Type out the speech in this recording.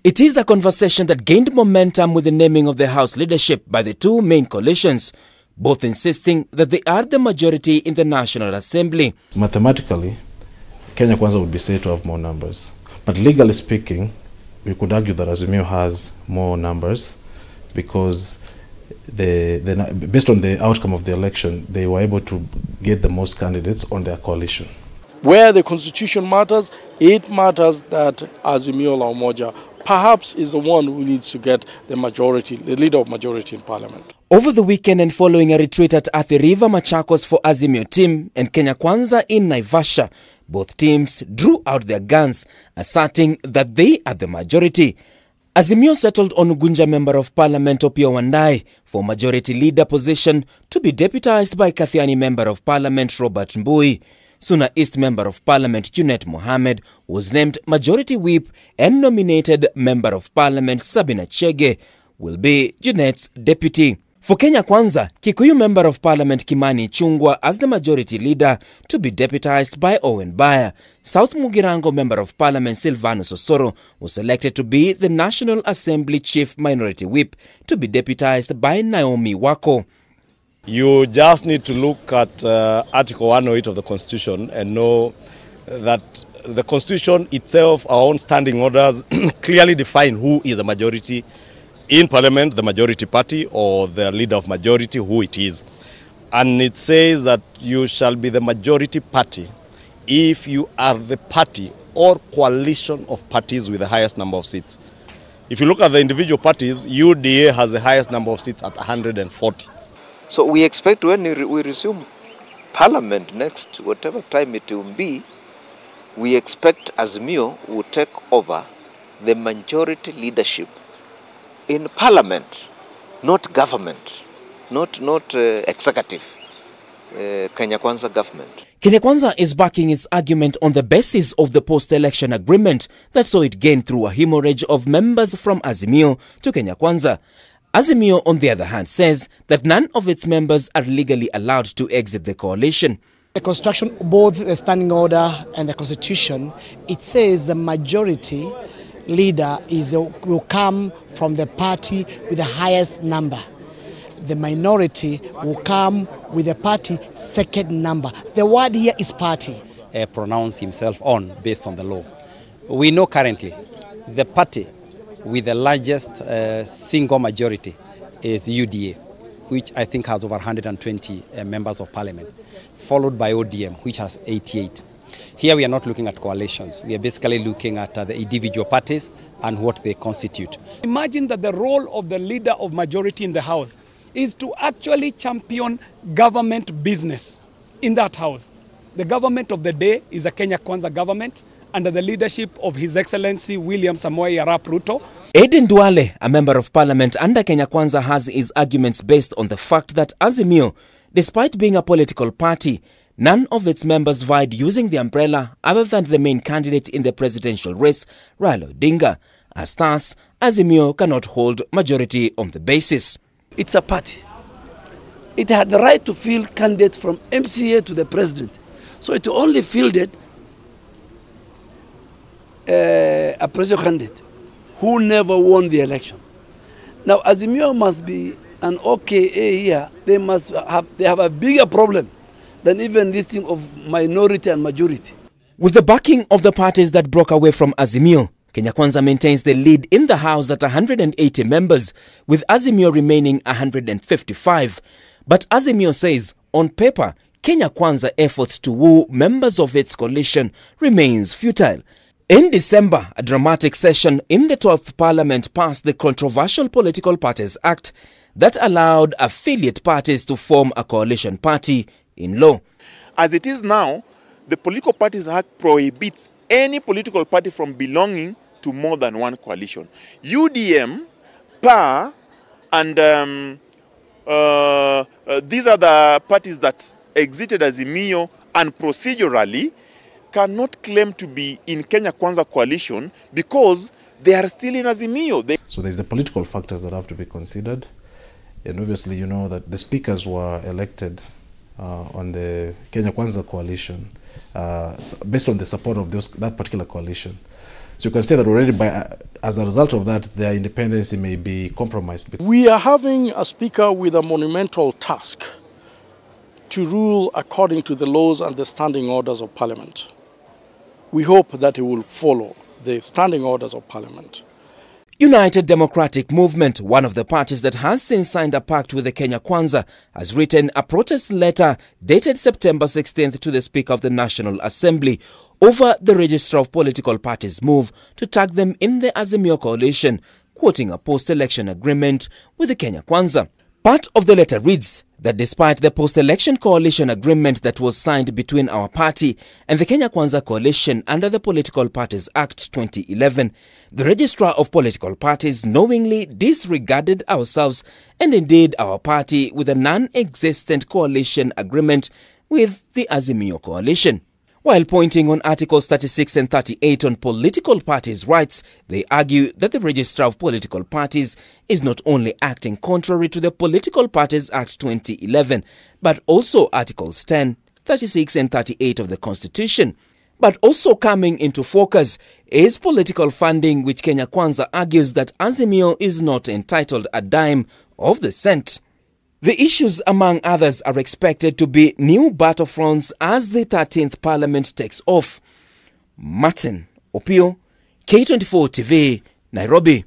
It is a conversation that gained momentum with the naming of the House leadership by the two main coalitions, both insisting that they are the majority in the National Assembly. Mathematically, Kenya Kwanza would be said to have more numbers. But legally speaking, we could argue that Azimio has more numbers because based on the outcome of the election, they were able to get the most candidates on their coalition. Where the constitution matters, it matters that Azimio la Umoja perhaps is the one who needs to get the majority, the leader of majority in parliament. Over the weekend and following a retreat at Athi River, Machakos for Azimio team and Kenya Kwanza in Naivasha, both teams drew out their guns, asserting that they are the majority. Azimio settled on Ugunja Member of Parliament Opiyo Wandayi for majority leader position to be deputized by Kathiani Member of Parliament Robert Mbui. Suna East Member of Parliament Junet Mohamed was named Majority Whip, and nominated Member of Parliament Sabina Chege will be Junet's deputy. For Kenya Kwanza, Kikuyu Member of Parliament Kimani Chungwa as the majority leader to be deputized by Owen Baya. South Mugirango Member of Parliament Silvanus Osoro was selected to be the National Assembly Chief Minority Whip to be deputized by Naomi Wako. You just need to look at Article 108 of the Constitution and know that the Constitution itself, our own standing orders, clearly define who is a majority in Parliament, the majority party, or the leader of majority, who it is. And it says that you shall be the majority party if you are the party or coalition of parties with the highest number of seats. If you look at the individual parties, UDA has the highest number of seats at 140. So we expect when we resume Parliament next, whatever time it will be, we expect Azimio will take over the majority leadership in Parliament, not government, not executive, Kenya Kwanza government. Kenya Kwanza is backing its argument on the basis of the post-election agreement that saw it gain through a hemorrhage of members from Azimio to Kenya Kwanza. Azimio, on the other hand, says that none of its members are legally allowed to exit the coalition. The construction, both the standing order and the constitution, it says the majority leader will come from the party with the highest number. The minority will come with the party second number. The word here is party. Pronounce himself on based on the law. We know currently the party with the largest single majority is UDA, which I think has over 120 members of parliament, followed by ODM, which has 88. Here we are not looking at coalitions. We are basically looking at the individual parties and what they constitute. Imagine that the role of the leader of majority in the House is to actually champion government business in that House. The government of the day is a Kenya Kwanza government, under the leadership of His Excellency William Samoei Arap Ruto. Aiden Duale, a Member of Parliament under Kenya Kwanza, has his arguments based on the fact that Azimio, despite being a political party, none of its members vied using the umbrella other than the main candidate in the presidential race, Raila Odinga. As thus, Azimio cannot hold majority on the basis. It's a party. It had the right to field candidates from MCA to the president. So it only fielded a presidential candidate who never won the election. Now, Azimio must be an OKA here. They have a bigger problem than even this thing of minority and majority. With the backing of the parties that broke away from Azimio, Kenya Kwanza maintains the lead in the House at 180 members, with Azimio remaining 155. But Azimio says, on paper, Kenya Kwanza efforts to woo members of its coalition remains futile. In December, a dramatic session in the 12th Parliament passed the controversial Political Parties Act that allowed affiliate parties to form a coalition party in law. As it is now, the Political Parties Act prohibits any political party from belonging to more than one coalition. UDM, PA, and these are the parties that exited Azimio and procedurally cannot claim to be in Kenya Kwanza coalition because they are still in Azimio. So there's the political factors that have to be considered. And obviously, you know that the speakers were elected on the Kenya Kwanza coalition based on the support of that particular coalition. So you can say that already as a result of that, their independence may be compromised. We are having a speaker with a monumental task to rule according to the laws and the standing orders of Parliament. We hope that he will follow the standing orders of Parliament. United Democratic Movement, one of the parties that has since signed a pact with the Kenya Kwanza, has written a protest letter dated September 16th to the Speaker of the National Assembly over the Registrar of Political Parties' move to tag them in the Azimio coalition, quoting a post-election agreement with the Kenya Kwanza. Part of the letter reads that despite the post-election coalition agreement that was signed between our party and the Kenya Kwanza coalition under the Political Parties Act 2011, the Registrar of Political Parties knowingly disregarded ourselves and indeed our party with a non-existent coalition agreement with the Azimio coalition. While pointing on Articles 36 and 38 on political parties' rights, they argue that the Registrar of Political Parties is not only acting contrary to the Political Parties Act 2011, but also Articles 10, 36 and 38 of the Constitution. But also coming into focus is political funding, which Kenya Kwanza argues that Azimio is not entitled a dime of the cent. The issues, among others, are expected to be new battlefronts as the 13th Parliament takes off. Martin Opio, K24 TV, Nairobi.